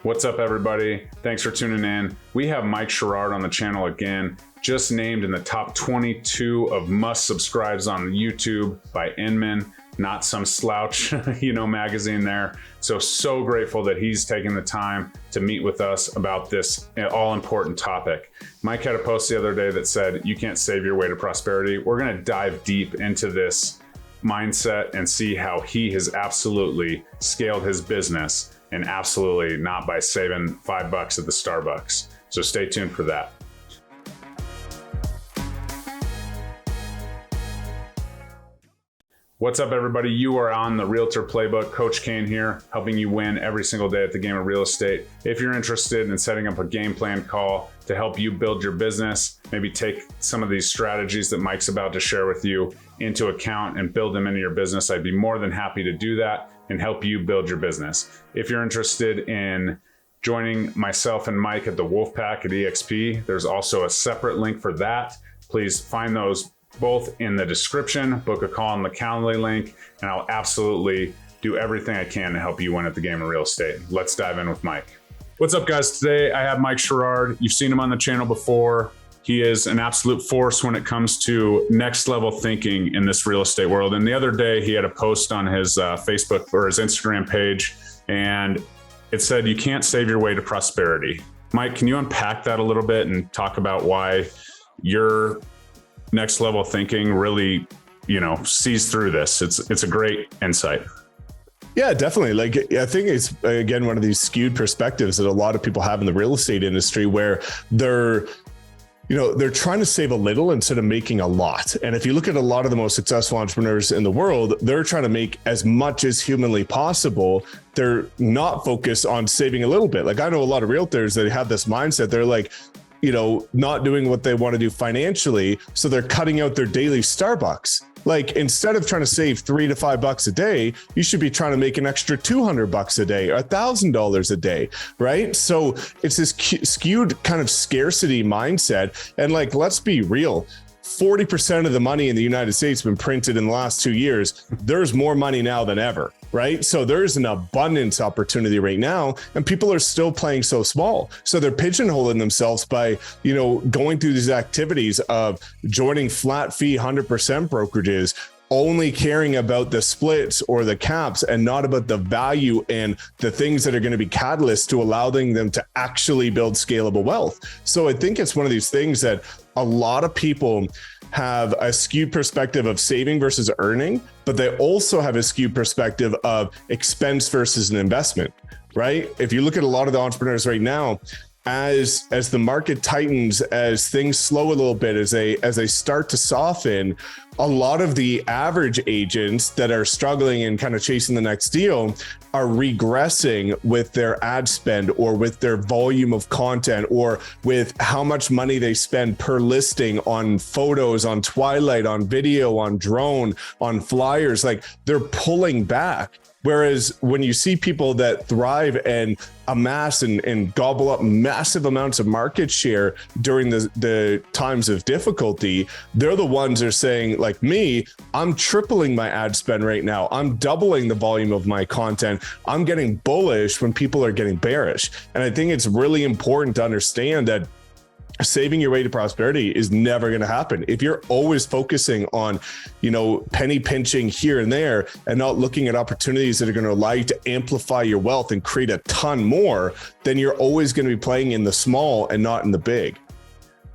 What's up, everybody? Thanks for tuning in. We have Mike Sherrard on the channel again, just named in the top 22 of must subscribes on YouTube by Inman, not some slouch, magazine there. So grateful that he's taking the time to meet with us about this all important topic. Mike had a post the other day that said, you can't save your way to prosperity. We're gonna dive deep into this mindset and see how he has absolutely scaled his business, and absolutely not by saving $5 at the Starbucks. So stay tuned for that. What's up, everybody? You are on the Realtor Playbook. Coach Kane here, helping you win every single day at the game of real estate. If you're interested in setting up a game plan call to help you build your business, maybe take some of these strategies that Mike's about to share with you into account and build them into your business, I'd be more than happy to do that and help you build your business. If you're interested in joining myself and Mike at the Wolfpack at EXP, there's also a separate link for that. Please find those both in the description, book a call on the Calendly link, and I'll absolutely do everything I can to help you win at the game of real estate. Let's dive in with Mike. What's up, guys? Today I have Mike Sherrard. You've seen him on the channel before. He is an absolute force when it comes to next level thinking in this real estate world. And the other day he had a post on his Facebook or his Instagram page, and it said, you can't save your way to prosperity. Mike, can you unpack that a little bit and talk about why your next level thinking really, sees through this? It's a great insight. Yeah, definitely. I think it's, again, one of these skewed perspectives that a lot of people have in the real estate industry, where they're trying to save a little instead of making a lot. And if you look at a lot of the most successful entrepreneurs in the world, they're trying to make as much as humanly possible. They're not focused on saving a little bit. Like, I know a lot of realtors that have this mindset. They're like, not doing what they want to do financially. So they're cutting out their daily Starbucks. Like, instead of trying to save $3 to $5 a day, you should be trying to make an extra $200 a day or $1,000 a day, right? So it's this skewed kind of scarcity mindset. And let's be real. 40% of the money in the United States has been printed in the last 2 years. There's more money now than ever, right? So there's an abundance opportunity right now, and people are still playing so small. So they're pigeonholing themselves by, going through these activities of joining flat fee 100% brokerages, only caring about the splits or the caps and not about the value and the things that are going to be catalysts to allowing them to actually build scalable wealth. So I think it's one of these things that a lot of people have a skewed perspective of saving versus earning, but they also have a skewed perspective of expense versus an investment, right? If you look at a lot of the entrepreneurs right now, as the market tightens, as things slow a little bit, as they start to soften, a lot of the average agents that are struggling and kind of chasing the next deal are regressing with their ad spend or with their volume of content or with how much money they spend per listing on photos, on Twilight, on video, on drone, on flyers. Like, they're pulling back. Whereas when you see people that thrive and amass and gobble up massive amounts of market share during the times of difficulty, they're the ones that are saying, like me, I'm tripling my ad spend right now. I'm doubling the volume of my content. I'm getting bullish when people are getting bearish. And I think it's really important to understand that saving your way to prosperity is never going to happen. If you're always focusing on, penny pinching here and there and not looking at opportunities that are going to allow you to amplify your wealth and create a ton more, then you're always going to be playing in the small and not in the big.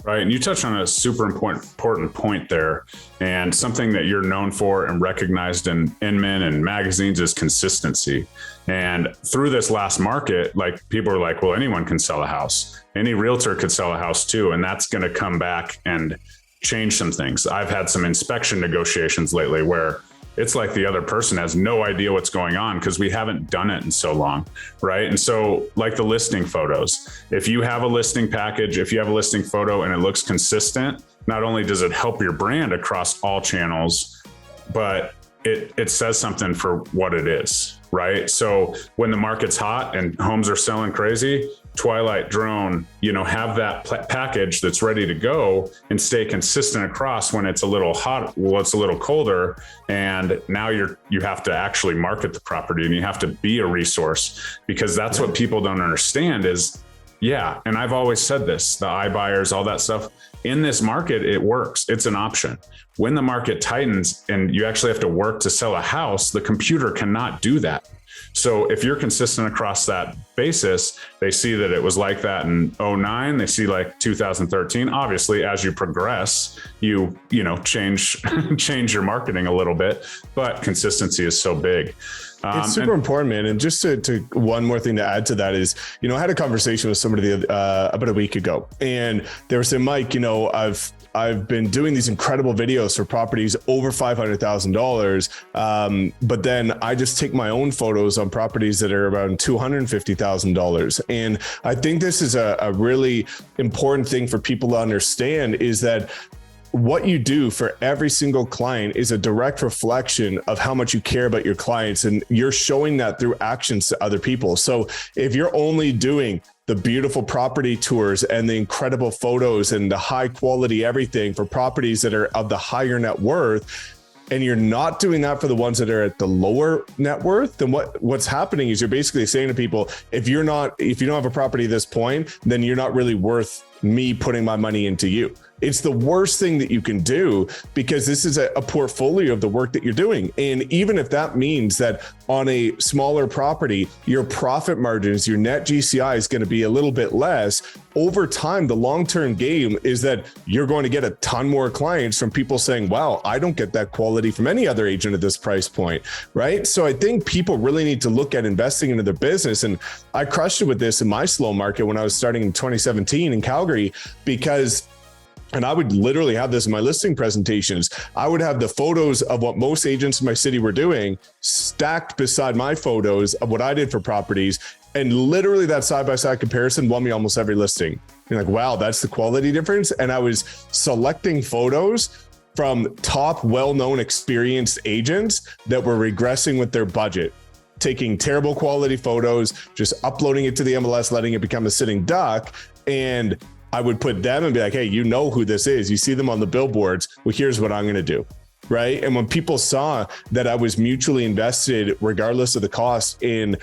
Right. And you touched on a super important point there. And something that you're known for and recognized in Inman and magazines is consistency. And through this last market, people are like, well, anyone can sell a house. Any realtor could sell a house too. And that's going to come back and change some things. I've had some inspection negotiations lately where it's like the other person has no idea what's going on because we haven't done it in so long, right? And so, like the listing photos, if you have a listing package, if you have a listing photo and it looks consistent, not only does it help your brand across all channels, but it says something for what it is, right? So when the market's hot and homes are selling crazy, Twilight, Drone, have that package that's ready to go and stay consistent across when it's a little hot, it's a little colder. And now you have to actually market the property and you have to be a resource, because that's what people don't understand is, and I've always said this, the iBuyers, all that stuff, in this market, it works. It's an option. When the market tightens and you actually have to work to sell a house, the computer cannot do that. So if you're consistent across that basis, they see that it was like that in 2009, they see like 2013. Obviously, as you progress, you change your marketing a little bit, but consistency is so big. It's super important, man. And just to one more thing to add to that is, I had a conversation with somebody about a week ago, and they were saying, Mike, I've been doing these incredible videos for properties over $500,000. But then I just take my own photos on properties that are around $250,000. And I think this is a really important thing for people to understand, is that what you do for every single client is a direct reflection of how much you care about your clients. And you're showing that through actions to other people. So if you're only doing the beautiful property tours and the incredible photos and the high quality everything for properties that are of the higher net worth, and you're not doing that for the ones that are at the lower net worth, then what's happening is you're basically saying to people, if you don't have a property at this point, then you're not really worth me putting my money into you. It's the worst thing that you can do, because this is a portfolio of the work that you're doing. And even if that means that on a smaller property, your profit margins, your net GCI is going to be a little bit less, over time, the long-term game is that you're going to get a ton more clients from people saying, wow, I don't get that quality from any other agent at this price point, right? So I think people really need to look at investing into their business. And I crushed it with this in my slow market when I was starting in 2017 in Calgary, because and I would literally have this in my listing presentations. I would have the photos of what most agents in my city were doing stacked beside my photos of what I did for properties. And literally that side-by-side comparison won me almost every listing. You're like, wow, that's the quality difference. And I was selecting photos from top, well-known, experienced agents that were regressing with their budget, taking terrible quality photos, just uploading it to the MLS, letting it become a sitting duck. And I would put them and be like, hey, you know who this is. You see them on the billboards. Well, here's what I'm going to do. Right. And when people saw that I was mutually invested, regardless of the cost, in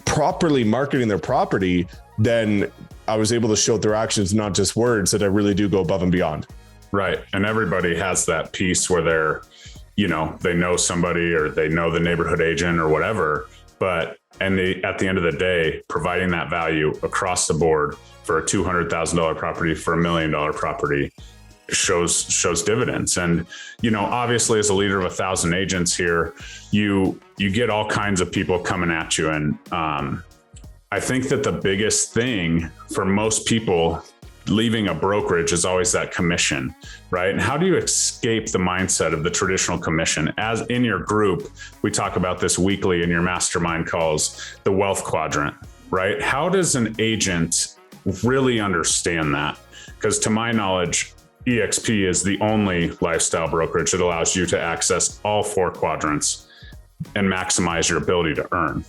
properly marketing their property, then I was able to show through actions, not just words, that I really do go above and beyond. Right. And everybody has that piece where they're, they know somebody or they know the neighborhood agent or whatever, but at the end of the day, providing that value across the board for a $200,000 property, for $1 million property shows dividends. And, obviously as a leader of 1,000 agents here, you get all kinds of people coming at you. And I think that the biggest thing for most people leaving a brokerage is always that commission, right? And how do you escape the mindset of the traditional commission? As in your group, we talk about this weekly in your mastermind calls, the Wealth Quadrant, right? How does an agent really understand that? Because to my knowledge, EXP is the only lifestyle brokerage that allows you to access all 4 quadrants and maximize your ability to earn.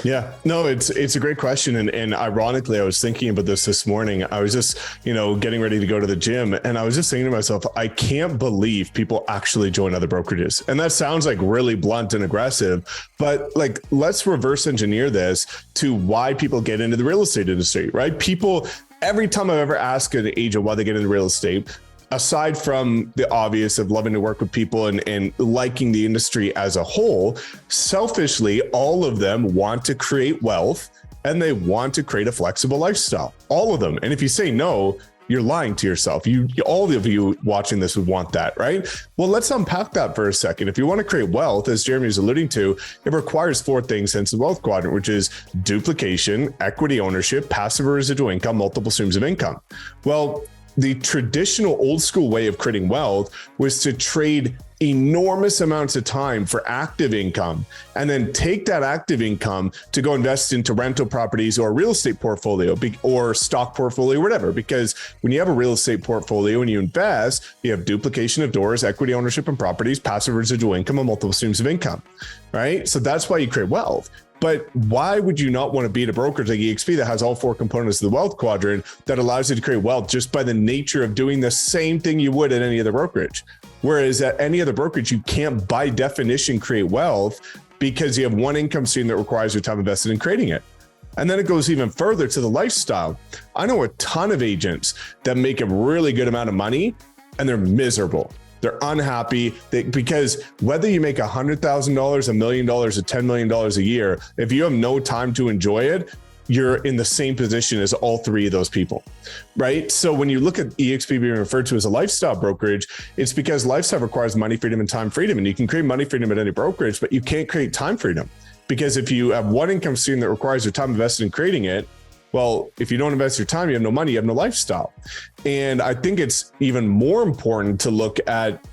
Yeah, no, it's a great question. And ironically, I was thinking about this morning. I was just, getting ready to go to the gym, and I was just thinking to myself, I can't believe people actually join other brokerages. And that sounds like really blunt and aggressive, but let's reverse engineer this to why people get into the real estate industry, right? People, every time I've ever asked an agent why they get into real estate, aside from the obvious of loving to work with people and liking the industry as a whole, selfishly, all of them want to create wealth and they want to create a flexible lifestyle. All of them. And if you say no, you're lying to yourself. All of you watching this would want that, right? Well, let's unpack that for a second. If you want to create wealth, as Jeremy was alluding to, it requires 4 things hence the Wealth Quadrant, which is duplication, equity ownership, passive or residual income, multiple streams of income. Well, the traditional old school way of creating wealth was to trade enormous amounts of time for active income and then take that active income to go invest into rental properties or real estate portfolio or stock portfolio, whatever. Because when you have a real estate portfolio and you invest, you have duplication of doors, equity ownership in properties, passive residual income, and multiple streams of income, right? So that's why you create wealth. But why would you not want to be at a brokerage like EXP that has all four components of the Wealth Quadrant that allows you to create wealth just by the nature of doing the same thing you would at any other brokerage? Whereas at any other brokerage, you can't by definition create wealth because you have one income stream that requires your time invested in creating it. And then it goes even further to the lifestyle. I know a ton of agents that make a really good amount of money and they're miserable. They're unhappy because whether you make $100,000, $1 million, or $10 million a year, if you have no time to enjoy it, you're in the same position as all three of those people, right? So when you look at EXP being referred to as a lifestyle brokerage, it's because lifestyle requires money freedom and time freedom. And you can create money freedom at any brokerage, but you can't create time freedom. Because if you have one income stream that requires your time invested in creating it, well, if you don't invest your time, you have no money, you have no lifestyle. And I think it's even more important to look at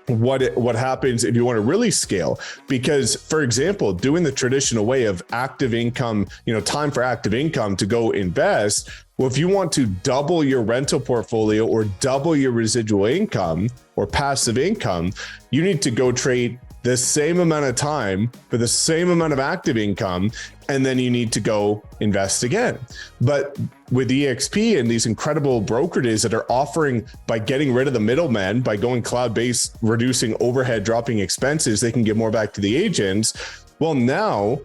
what happens if you want to really scale. Because, for example, doing the traditional way of active income, time for active income to go invest. Well, if you want to double your rental portfolio or double your residual income or passive income, you need to go trade the same amount of time for the same amount of active income, and then you need to go invest again. But with EXP and these incredible brokerages that are offering, by getting rid of the middleman, by going cloud-based, reducing overhead, dropping expenses, they can give more back to the agents. Well, now,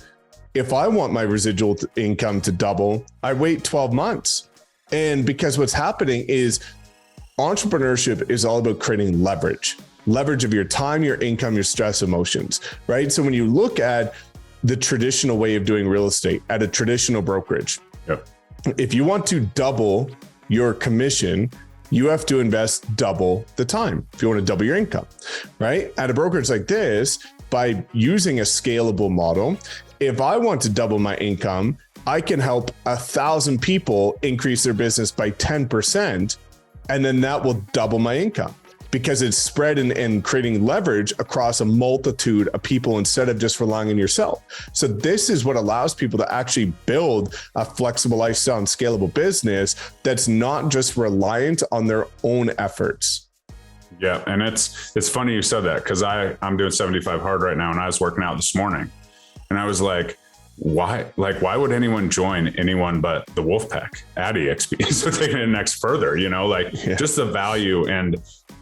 if I want my residual income to double, I wait 12 months. And because what's happening is entrepreneurship is all about creating leverage of your time, your income, your stress, emotions, right? So when you look at the traditional way of doing real estate at a traditional brokerage, yep. If you want to double your commission, you have to invest double the time if you want to double your income, right? At a brokerage like this, by using a scalable model, if I want to double my income, I can help 1,000 people increase their business by 10%, and then that will double my income. Because it's spread and creating leverage across a multitude of people instead of just relying on yourself. So this is what allows people to actually build a flexible lifestyle and scalable business that's not just reliant on their own efforts. Yeah, and it's funny you said that, because I'm doing 75 hard right now, and I was working out this morning, and I was like, why would anyone join anyone but the Wolfpack at EXP? So taking it next further, just the value and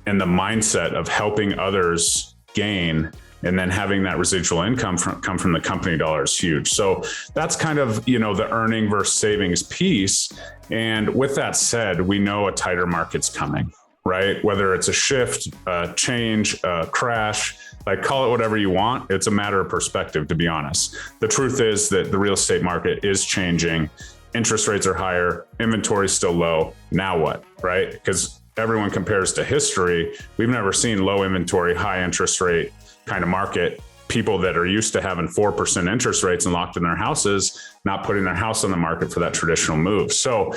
the mindset of helping others gain, and then having that residual income come from the company dollar is huge. So that's kind of, the earning versus savings piece. And with that said, we know a tighter market's coming, right? Whether it's a shift, a change, a crash, call it whatever you want. It's a matter of perspective, to be honest. The truth is that the real estate market is changing. Interest rates are higher. Inventory is still low. Now what, right? Because everyone compares to history. We've never seen low inventory, high interest rate kind of market. People that are used to having 4% interest rates and locked in their houses, not putting their house on the market for that traditional move. So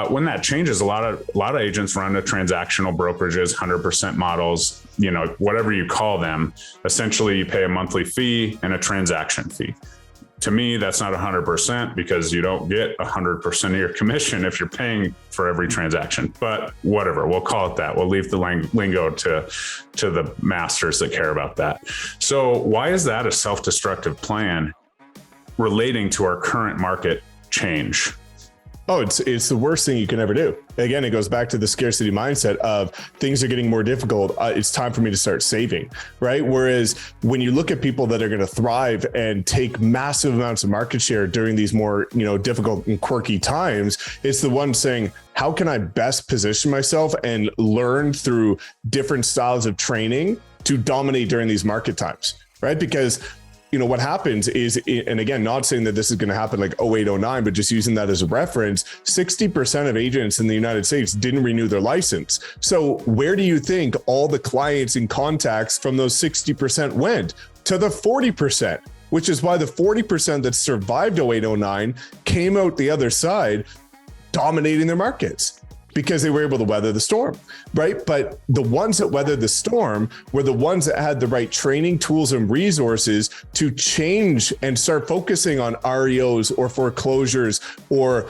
when that changes, a lot of agents run to transactional brokerages, 100% models, whatever you call them. Essentially, you pay a monthly fee and a transaction fee. To me, that's not 100% because you don't get 100% of your commission if you're paying for every transaction. But whatever, we'll call it that. We'll leave the lingo to the masters that care about that. So why is that a self-destructive plan relating to our current market change? Oh, it's the worst thing you can ever do. Again, it goes back to the scarcity mindset of things are getting more difficult. It's time for me to start saving, right? Whereas when you look at people that are going to thrive and take massive amounts of market share during these more, difficult and quirky times, it's the one saying, how can I best position myself and learn through different styles of training to dominate during these market times, right? Because what happens is, and again, not saying that this is going to happen like 08, 09, but just using that as a reference, 60% of agents in the United States didn't renew their license. So where do you think all the clients and contacts from those 60% went? To the 40%, which is why the 40% that survived 08, 09 came out the other side, dominating their markets. because they were able to weather the storm, right? But the ones that weathered the storm were the ones that had the right training, tools, and resources to change and start focusing on REOs or foreclosures or,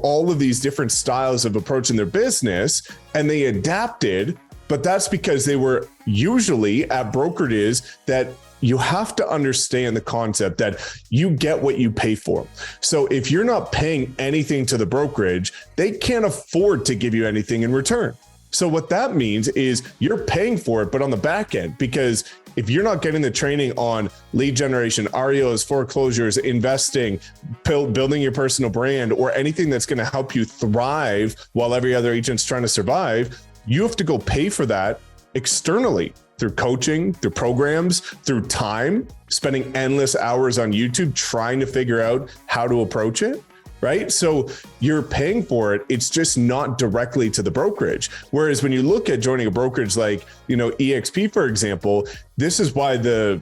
all of these different styles of approaching their business. And they adapted, but that's because they were usually at brokerages that you have to understand the concept that you get what you pay for. So if you're not paying anything to the brokerage, they can't afford to give you anything in return. So what that means is you're paying for it, but on the back end, because if you're not getting the training on lead generation, REOs, foreclosures, investing, building your personal brand, or anything that's going to help you thrive while every other agent's trying to survive, you have to go pay for that externally. Through coaching, through programs, through time, spending endless hours on YouTube trying to figure out how to approach it, right? So you're paying for it. It's just not directly to the brokerage. Whereas when you look at joining a brokerage like, EXP, for example, this is why the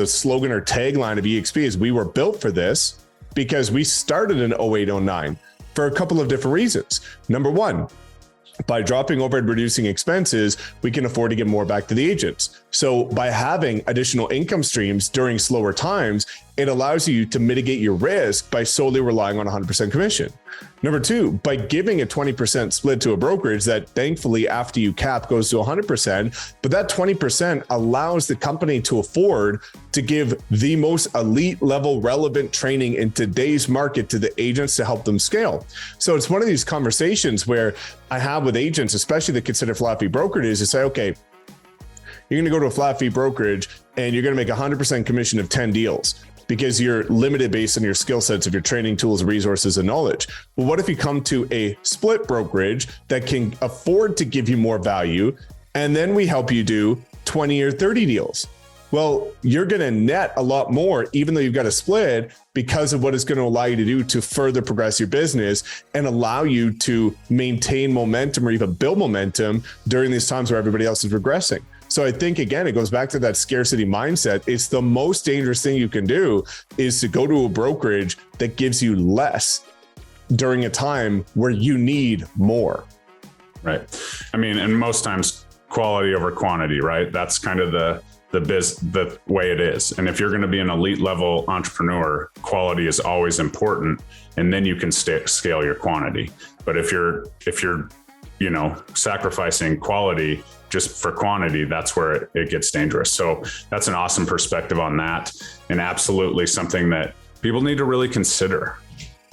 slogan or tagline of EXP is we were built for this, because we started in 0809 for a couple of different reasons. Number one, by dropping overhead, reducing expenses, we can afford to give more back to the agents. So by having additional income streams during slower times, it allows you to mitigate your risk by solely relying on 100% commission. Number two, by giving a 20% split to a brokerage that thankfully after you cap goes to 100%, but that 20% allows the company to afford to give the most elite level relevant training in today's market to the agents to help them scale. So it's one of these conversations where I have with agents, especially that consider flat fee brokerages, to say, okay, you're going to go to a flat fee brokerage and you're going to make 100% commission of 10 deals. Because you're limited based on your skill sets of your training, tools, resources, and knowledge. Well, what if you come to a split brokerage that can afford to give you more value, and then we help you do 20 or 30 deals? Well, you're going to net a lot more, even though you've got a split, because of what it's going to allow you to do to further progress your business and allow you to maintain momentum or even build momentum during these times where everybody else is regressing. So I think, again, it goes back to that scarcity mindset. It's the most dangerous thing you can do is to go to a brokerage that gives you less during a time where you need more. Right. I mean, and most times quality over quantity, right? That's kind of the way it is. And if you're going to be an elite level entrepreneur, quality is always important. And then you can scale your quantity. But if you're sacrificing quality just for quantity, that's where it gets dangerous. So that's an awesome perspective on that. And absolutely something that people need to really consider,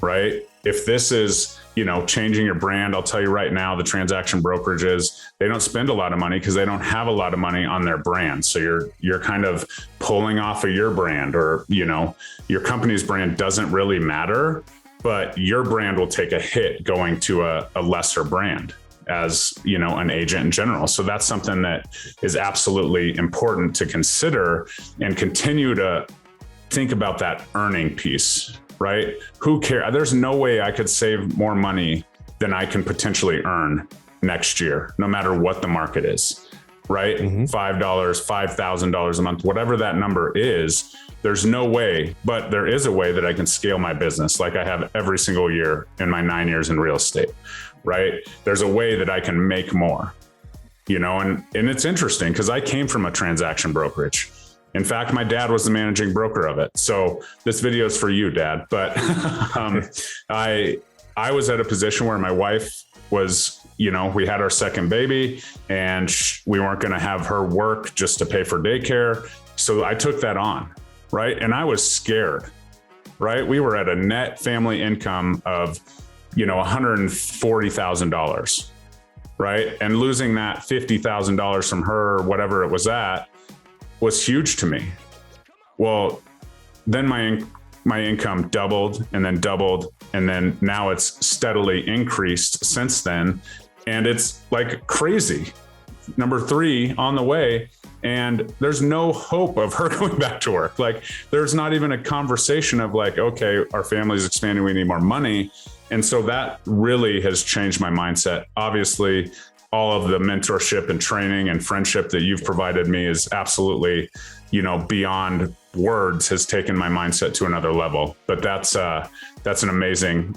right? If this is, changing your brand, I'll tell you right now, the transaction brokerages, they don't spend a lot of money because they don't have a lot of money on their brand. So you're kind of pulling off of your brand, or, your company's brand doesn't really matter, but your brand will take a hit going to a lesser brand as an agent in general. So that's something that is absolutely important to consider and continue to think about that earning piece, right? Who cares? There's no way I could save more money than I can potentially earn next year, no matter what the market is, right? $5, $5,000 a month, whatever that number is, there's no way, but there is a way that I can scale my business like I have every single year in my 9 years in real estate. Right? There's a way that I can make more, and it's interesting because I came from a transaction brokerage. In fact, my dad was the managing broker of it. So this video is for you, Dad. But I was at a position where my wife was, we had our second baby and we weren't going to have her work just to pay for daycare. So I took that on, right? And I was scared, right? We were at a net family income of $140,000, right? And losing that $50,000 from her, whatever it was at, was huge to me. Well, then my income doubled and then doubled. And then now it's steadily increased since then. And it's like crazy. Number 3 on the way. And there's no hope of her going back to work. Like there's not even a conversation of like, okay, our family's expanding, we need more money. And so that really has changed my mindset. Obviously, all of the mentorship and training and friendship that you've provided me is absolutely, beyond words, has taken my mindset to another level. But that's an amazing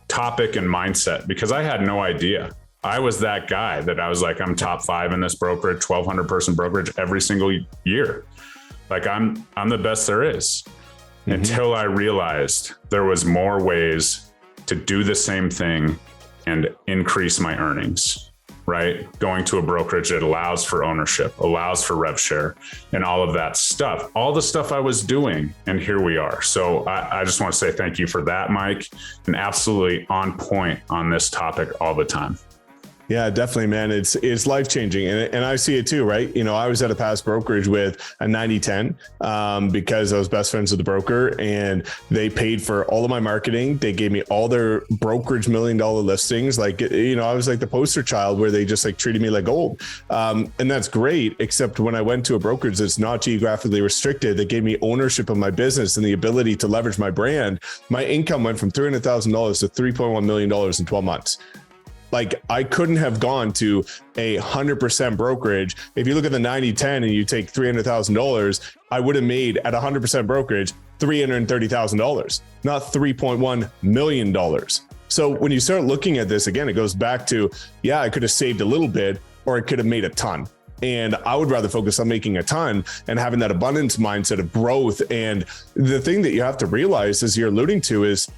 topic and mindset, because I had no idea. I was that guy that I was like, I'm top 5 in this brokerage, 1,200 person brokerage every single year. Like I'm the best there is. Until I realized there was more ways to do the same thing and increase my earnings, right? Going to a brokerage that allows for ownership, allows for rev share, and all of that stuff, all the stuff I was doing. And here we are. So I just want to say thank you for that, Mike, and absolutely on point on this topic all the time. Yeah, definitely, man. It's life-changing. And I see it too, right? You know, I was at a past brokerage with a 90-10 because I was best friends with the broker, and they paid for all of my marketing. They gave me all their brokerage $1 million listings. Like, you know, I was like the poster child where they just like treated me like gold. And that's great. Except when I went to a brokerage that's not geographically restricted, that gave me ownership of my business and the ability to leverage my brand, my income went from $300,000 to $3.1 million in 12 months. Like I couldn't have gone to 100% brokerage. If you look at the 90-10 and you take $300,000, I would have made at 100% brokerage $330,000, not $3.1 million. So when you start looking at this again, it goes back to, yeah, I could have saved a little bit or I could have made a ton. And I would rather focus on making a ton and having that abundance mindset of growth. And the thing that you have to realize, as you're alluding to, is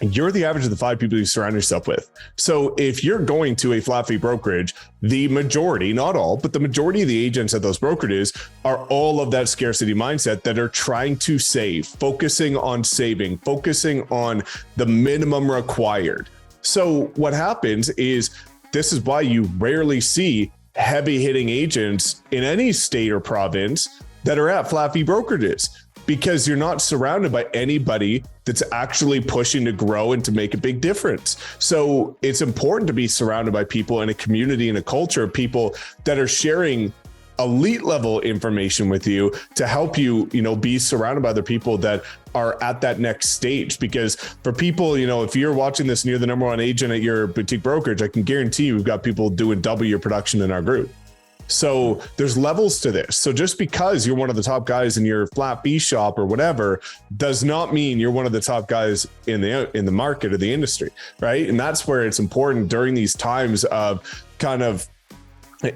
you're the average of the 5 people you surround yourself with. So if you're going to a flat fee brokerage, the majority, not all, but the majority of the agents at those brokerages are all of that scarcity mindset that are trying to save, focusing on saving, focusing on the minimum required. So what happens is, this is why you rarely see heavy hitting agents in any state or province that are at flat fee brokerages, because you're not surrounded by anybody that's actually pushing to grow and to make a big difference. So it's important to be surrounded by people in a community and a culture of people that are sharing elite level information with you to help you, you know, be surrounded by other people that are at that next stage. Because for people, you know, if you're watching this and you're the number 1 agent at your boutique brokerage, I can guarantee you we've got people doing double your production in our group. So there's levels to this. So just because you're one of the top guys in your flat fee shop or whatever, does not mean you're one of the top guys in the market or the industry, right? And that's where it's important during these times of kind of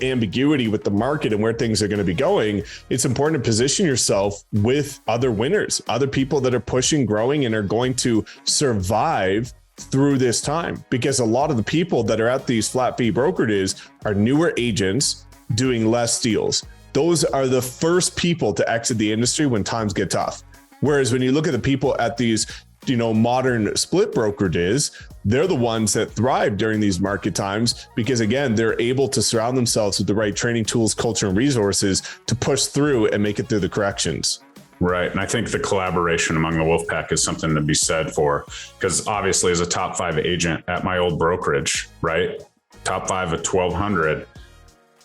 ambiguity with the market and where things are going to be going. It's important to position yourself with other winners, other people that are pushing, growing, and are going to survive through this time. Because a lot of the people that are at these flat fee brokerages are newer agents doing less deals. Those are the first people to exit the industry when times get tough. Whereas when you look at the people at these, you know, modern split brokerages, they're the ones that thrive during these market times, because again, they're able to surround themselves with the right training tools, culture, and resources to push through and make it through the corrections. Right. And I think the collaboration among the Wolfpack is something to be said for, because obviously as a top 5 agent at my old brokerage, right? Top 5 at 1,200,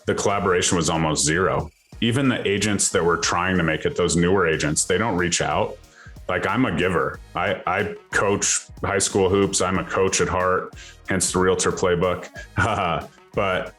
the collaboration was almost zero. Even the agents that were trying to make it, those newer agents, they don't reach out. Like I'm a giver. I coach high school hoops. I'm a coach at heart, hence the Realtor Playbook. But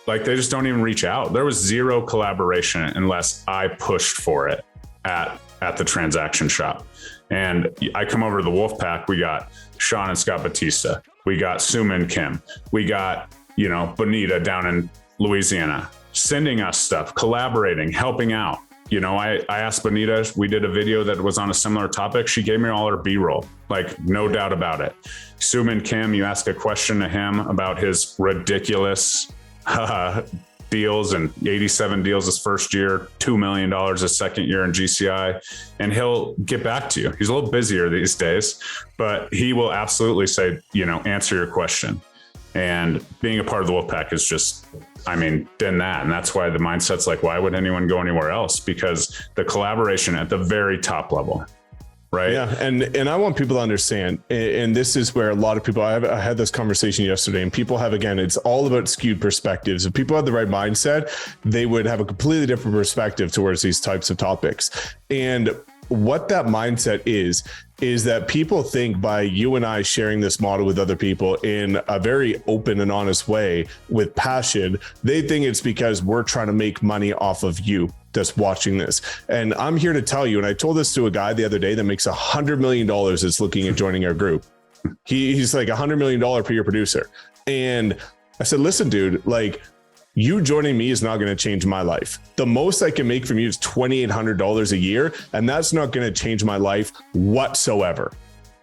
like they just don't even reach out. There was zero collaboration unless I pushed for it at the transaction shop. And I come over to the Wolfpack. We got Sean and Scott Batista. We got Suman Kim. We got, you know, Bonita down in Louisiana, sending us stuff, collaborating, helping out. You know, I asked Bonita, we did a video that was on a similar topic. She gave me all her B-roll, like no doubt about it. Suman Kim, you ask a question to him about his ridiculous deals, and 87 deals his first year, $2 million his second year in GCI, and he'll get back to you. He's a little busier these days, but he will absolutely say, you know, answer your question. And being a part of the Wolfpack is just, I mean, then that. And that's why the mindset's like, why would anyone go anywhere else? Because the collaboration at the very top level, right? Yeah. And I want people to understand, and this is where a lot of people, I had this conversation yesterday, and people have, again, it's all about skewed perspectives. If people had the right mindset, they would have a completely different perspective towards these types of topics. And what that mindset is that people think by you and I sharing this model with other people in a very open and honest way with passion, they think it's because we're trying to make money off of you that's watching this. And I'm here to tell you, and I told this to a guy the other day that makes $100 million that's looking at joining our group. He's like $100 million per year producer. And I said, listen, dude, like you joining me is not going to change my life. The most I can make from you is $2,800 a year. And that's not going to change my life whatsoever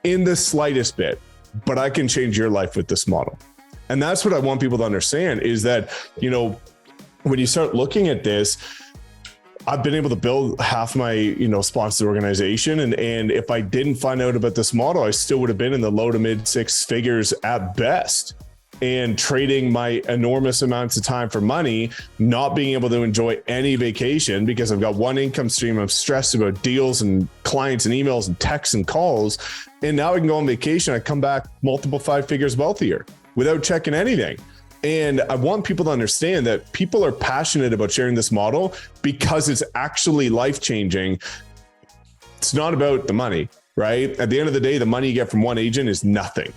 in the slightest bit, but I can change your life with this model. And that's what I want people to understand is that, you know, when you start looking at this, I've been able to build half my, you know, sponsored organization. And if I didn't find out about this model, I still would have been in the low to mid six figures at best, and trading my enormous amounts of time for money, not being able to enjoy any vacation because I've got one income stream. I'm stressed about deals and clients and emails and texts and calls. And now I can go on vacation. I come back multiple 5 figures wealthier without checking anything. And I want people to understand that people are passionate about sharing this model because it's actually life-changing. It's not about the money, right? At the end of the day, the money you get from one agent is nothing.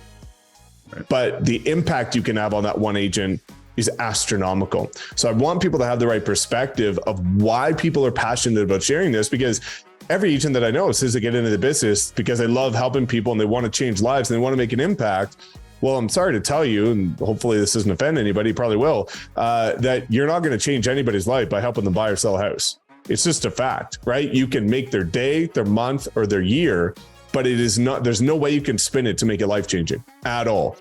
Right. But the impact you can have on that one agent is astronomical. So I want people to have the right perspective of why people are passionate about sharing this, because every agent that I know says they get into the business because they love helping people and they want to change lives and they want to make an impact. Well, I'm sorry to tell you, and hopefully this doesn't offend anybody, probably will, that you're not going to change anybody's life by helping them buy or sell a house. It's just a fact, right? You can make their day, their month, or their year, but it is not, there's no way you can spin it to make it life-changing at all.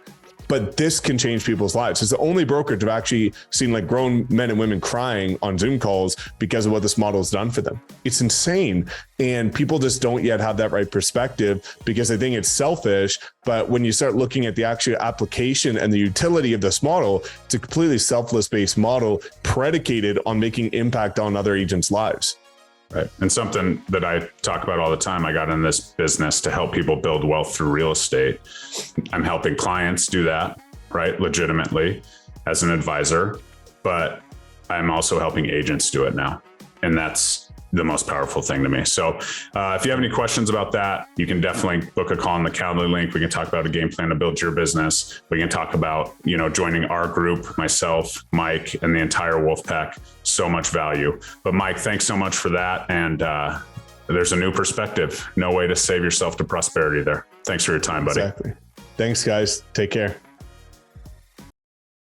But this can change people's lives. It's the only brokerage I've actually seen like grown men and women crying on Zoom calls because of what this model has done for them. It's insane. And people just don't yet have that right perspective because they think it's selfish. But when you start looking at the actual application and the utility of this model, it's a completely selfless based model predicated on making impact on other agents' lives. Right. And something that I talk about all the time, I got in this business to help people build wealth through real estate. I'm helping clients do that, right? Legitimately as an advisor, but I'm also helping agents do it now. And that's the most powerful thing to me. So if you have any questions about that, you can definitely book a call on the Calendly link. We can talk about a game plan to build your business. We can talk about, you know, joining our group, myself, Mike, and the entire Wolf Pack. So much value. But Mike, thanks so much for that. And there's a new perspective. No way to save yourself to prosperity there. Thanks for your time, buddy. Exactly. Thanks, guys. Take care.